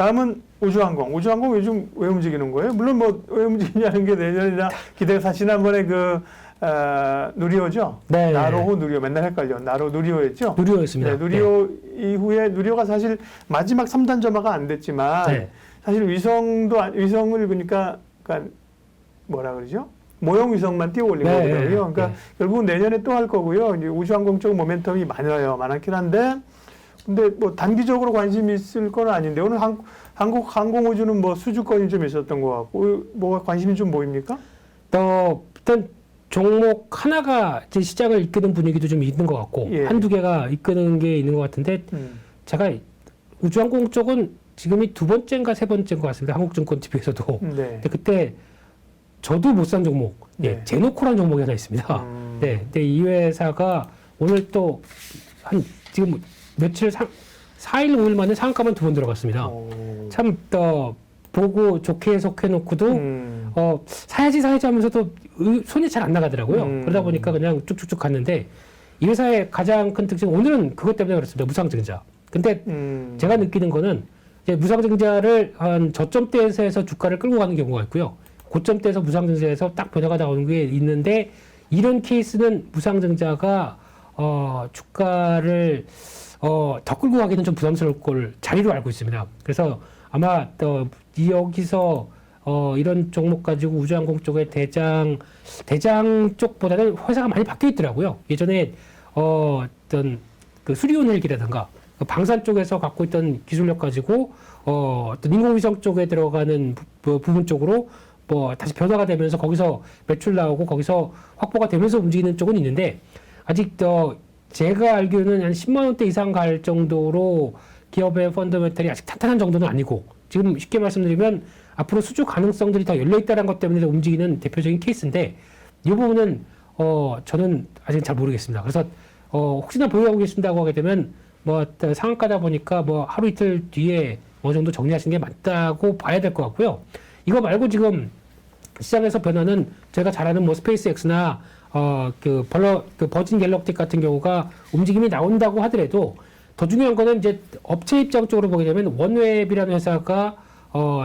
다음은 우주항공. 우주항공 요즘 왜 움직이는 거예요? 물론 뭐 왜 움직이냐는 게 내년이나 기대가 지난번에 누리호죠? 네. 나로호 누리호 맨날 헷갈려. 나로 누리호였죠? 누리호였습니다. 네, 누리호 이후에 누리호가 사실 마지막 3단 점화가 안 됐지만 네. 사실 위성을 그러니까 뭐라 그러죠? 모형 위성만 띄워 올린 네, 거더라고요. 그러니까 네. 결국은 내년에 또 할 거고요. 이제 우주항공 쪽 모멘텀이 많긴 한데 근데 뭐 단기적으로 관심이 있을 건 아닌데 오늘 한국 항공우주는 뭐 수주권이 좀 있었던 것 같고 뭐가 관심이 좀 보입니까? 일단 종목 하나가 이제 시장을 이끄는 분위기도 좀 있는 것 같고 예. 한두 개가 이끄는 게 있는 것 같은데 제가 우주항공 쪽은 지금이 두 번째인가 세 번째인 것 같습니다. 한국증권 TV에서도. 네. 근데 그때 저도 못 산 종목, 네. 제노코라는 종목이 하나 있습니다. 네, 근데 이 회사가 오늘 또 지금 며칠 4일, 5일 만에 상한가만 두 번 들어갔습니다. 참 보고 좋게 해석해놓고도 사야지 하면서도 손이 잘 안 나가더라고요. 그러다 보니까 그냥 쭉쭉쭉 갔는데 이 회사의 가장 큰 특징은 오늘은 그것 때문에 그렇습니다. 무상증자. 근데 제가 느끼는 거는 이제 무상증자를 한 저점대에서 해서 주가를 끌고 가는 경우가 있고요. 고점대에서 무상증자에서 딱 변화가 나오는 게 있는데 이런 케이스는 무상증자가 주가를 더 끌고 가기는 좀 부담스러울 걸 자리로 알고 있습니다. 그래서 아마 여기서 이런 종목 가지고 우주항공 쪽의 대장 쪽보다는 회사가 많이 바뀌어 있더라고요. 예전에 어떤 그 수리온 헬기라든가 방산 쪽에서 갖고 있던 기술력 가지고 어떤 인공위성 쪽에 들어가는 부분 쪽으로 뭐 다시 변화가 되면서 거기서 매출 나오고 거기서 확보가 되면서 움직이는 쪽은 있는데 아직 제가 알기로는 한 10만 원대 이상 갈 정도로 기업의 펀더멘털이 아직 탄탄한 정도는 아니고 지금 쉽게 말씀드리면 앞으로 수주 가능성들이 더 열려있다는 것 때문에 움직이는 대표적인 케이스인데 이 부분은 저는 아직 잘 모르겠습니다. 그래서 혹시나 보유하고 계신다고 하게 되면 뭐 상한가다 보니까 뭐 하루 이틀 뒤에 어느 정도 정리하시는 게 맞다고 봐야 될 것 같고요. 이거 말고 지금 시장에서 변화는 제가 잘 아는 뭐 스페이스X나 버진 갤럭틱 같은 경우가 움직임이 나온다고 하더라도 더 중요한 거는 이제 업체 입장 쪽으로 보게 되면 원웹이라는 회사가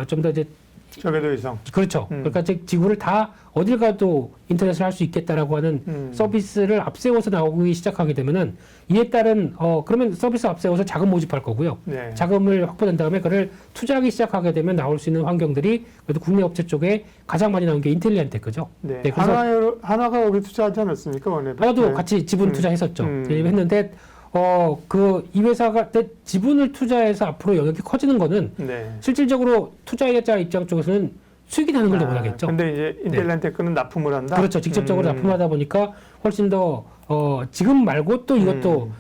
좀 더 이제 저궤도 위성. 그렇죠. 그러니까 지구를 다 어딜 가도 인터넷을 할 수 있겠다라고 하는 서비스를 앞세워서 나오기 시작하게 되면은 이에 따른 그러면 서비스 앞세워서 자금 모집할 거고요. 네. 자금을 확보된 다음에 그를 투자하기 시작하게 되면 나올 수 있는 환경들이 그래도 국내 업체 쪽에 가장 많이 나온 게 인텔리안테크죠. 네. 네, 그래서 하나가 여기 투자하지 않았습니까? 원래도. 하나도 같이 지분 투자했었죠. 했는데 이 회사가 지분을 투자해서 앞으로 영역이 커지는 거는 네. 실질적으로 투자자 입장 쪽에서는 수익이 나는 걸 원하겠죠. 근데 이제 인텔리안테크는 납품을 한다? 그렇죠. 직접적으로 납품하다 보니까 훨씬 더 지금 말고 또 이것도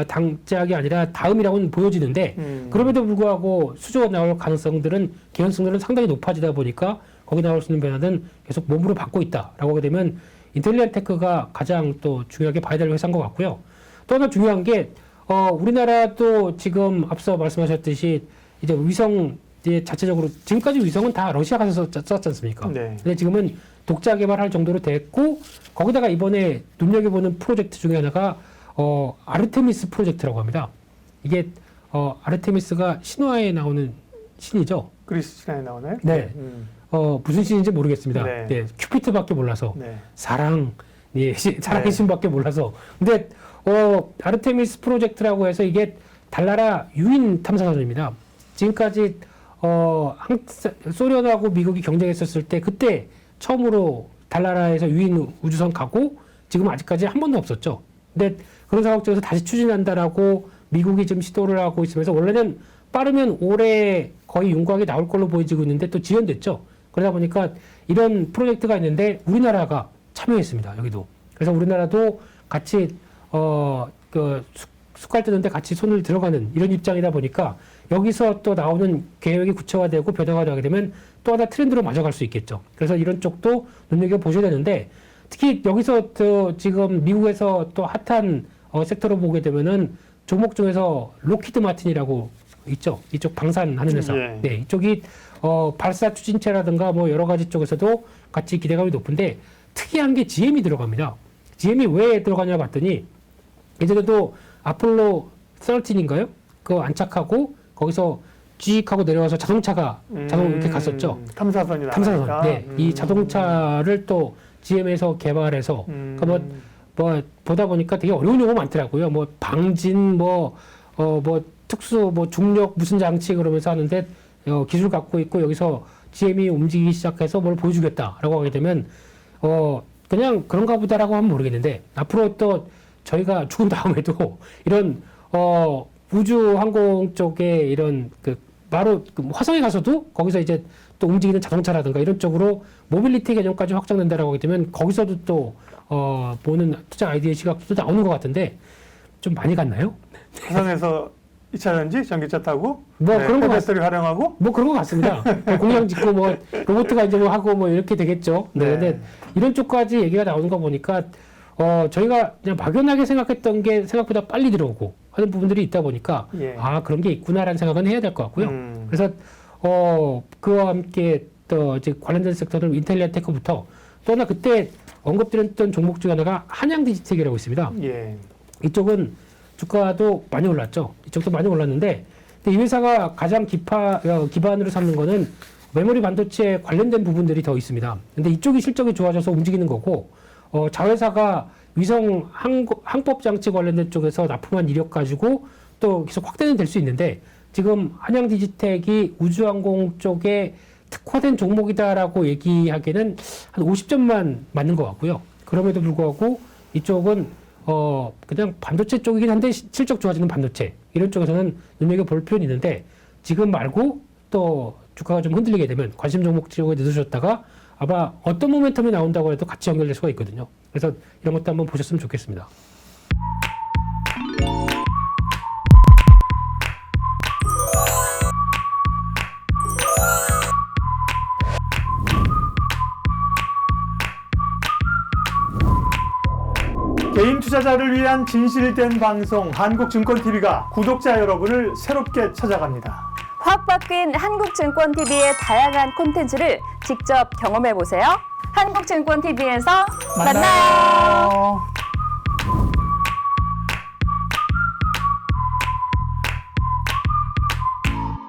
당짝이 아니라 다음이라고는 보여지는데 그럼에도 불구하고 수주가 나올 개연성들은 상당히 높아지다 보니까 거기 나올 수 있는 변화는 계속 몸으로 받고 있다라고 하게 되면 인텔리안테크가 가장 또 중요하게 봐야 될 회사인 것 같고요. 또 하나 중요한 게 우리나라도 지금 앞서 말씀하셨듯이 이제 위성 이제 자체적으로 지금까지 위성은 다 러시아가 썼지 않습니까? 네. 근데 지금은 독자 개발할 정도로 됐고 거기다가 이번에 눈여겨보는 프로젝트 중에 하나가 아르테미스 프로젝트라고 합니다. 이게 아르테미스가 신화에 나오는 신이죠. 그리스 신화에 나오나요? 네. 무슨 신인지 모르겠습니다. 네. 네. 큐피트밖에 몰라서 네. 사랑의 네. 신밖에 몰라서. 근데 아르테미스 프로젝트라고 해서 이게 달나라 유인 탐사선입니다. 지금까지 소련하고 미국이 경쟁했었을 때 그때 처음으로 달나라에서 유인 우주선 가고 지금 아직까지 한 번도 없었죠. 근데 그런 상황 속에서 다시 추진한다라고 미국이 지금 시도를 하고 있으면서 원래는 빠르면 올해 거의 윤곽이 나올 걸로 보여지고 있는데 또 지연됐죠. 그러다 보니까 이런 프로젝트가 있는데 우리나라가 참여했습니다. 여기도. 그래서 우리나라도 같이 숟갈 뜨는데 같이 손을 들어가는 이런 입장이다 보니까 여기서 또 나오는 계획이 구체화되고 변화가 되게 되면 또 하나 트렌드로 맞아갈 수 있겠죠. 그래서 이런 쪽도 눈여겨보셔야 되는데 특히 여기서 지금 미국에서 또 핫한 섹터로 보게 되면은 종목 중에서 로키드 마틴이라고 있죠. 이쪽 방산하는 회사. 예. 네, 이쪽이 발사 추진체라든가 뭐 여러 가지 쪽에서도 같이 기대감이 높은데 특이한 게 GM이 들어갑니다. GM이 왜 들어가냐 봤더니 예전에도 아폴로 13인가요? 그거 안착하고 거기서 쥐익 하고 내려와서 자동차가 자동 이렇게 갔었죠. 탐사선이 탐사선. 나가니까. 네. 이 자동차를 또 GM에서 개발해서 그러니까 뭐 보다 보니까 되게 어려운 용어 많더라고요. 뭐 방진 뭐 특수 뭐 중력 무슨 장치 그러면서 하는데 기술 갖고 있고 여기서 GM이 움직이기 시작해서 뭘 보여주겠다라고 하게 되면 그냥 그런가 보다라고 하면 모르겠는데 앞으로 또 저희가 죽은 다음에도 이런 우주 항공 쪽에 이런 바로 화성에 가서도 거기서 이제 또 움직이는 자동차라든가 이런 쪽으로 모빌리티 개념까지 확장된다라고 하게 되면 거기서도 또 보는 투자 아이디어 시각도 나오는 것 같은데 좀 많이 갔나요? 화성에서 2차 전지 전기차 타고 뭐 그런 거 배터리 활용하고 뭐 그런 것 같습니다. 공장 짓고 뭐 로봇가 이제 뭐 하고 뭐 이렇게 되겠죠. 네. 근데 이런 쪽까지 얘기가 나오는 거 보니까 저희가 그냥 막연하게 생각했던 게 생각보다 빨리 들어오고 하는 부분들이 있다 보니까 그런 게 있구나라는 생각은 해야 될 것 같고요. 그래서 그와 함께 또 이제 관련된 섹터는 인텔리아 테크부터 또 하나 그때 언급드렸던 종목 중 하나가 한양 디지텍이라고 있습니다. 이쪽은 주가도 많이 올랐죠. 이쪽도 많이 올랐는데 근데 이 회사가 가장 기반으로 삼는 거는 메모리 반도체 관련된 부분들이 더 있습니다. 근데 이쪽이 실적이 좋아져서 움직이는 거고 자회사가 위성 항법 장치 관련된 쪽에서 납품한 이력 가지고 또 계속 확대는 될 수 있는데 지금 한양 디지텍이 우주항공 쪽에 특화된 종목이다라고 얘기하기에는 한 50점만 맞는 것 같고요. 그럼에도 불구하고 이쪽은 그냥 반도체 쪽이긴 한데 실적 좋아지는 반도체 이런 쪽에서는 눈여겨볼 필요는 있는데 지금 말고 또 주가가 좀 흔들리게 되면 관심 종목 쪽에 늦어졌다가 아마 어떤 모멘텀이 나온다고 해도 같이 연결될 수가 있거든요. 그래서 이런 것도 한번 보셨으면 좋겠습니다. 개인 투자자를 위한 진실된 방송 한국증권TV가 구독자 여러분을 새롭게 찾아갑니다. 확 바뀐 한국증권TV의 다양한 콘텐츠를 직접 경험해보세요. 한국증권TV에서 만나요.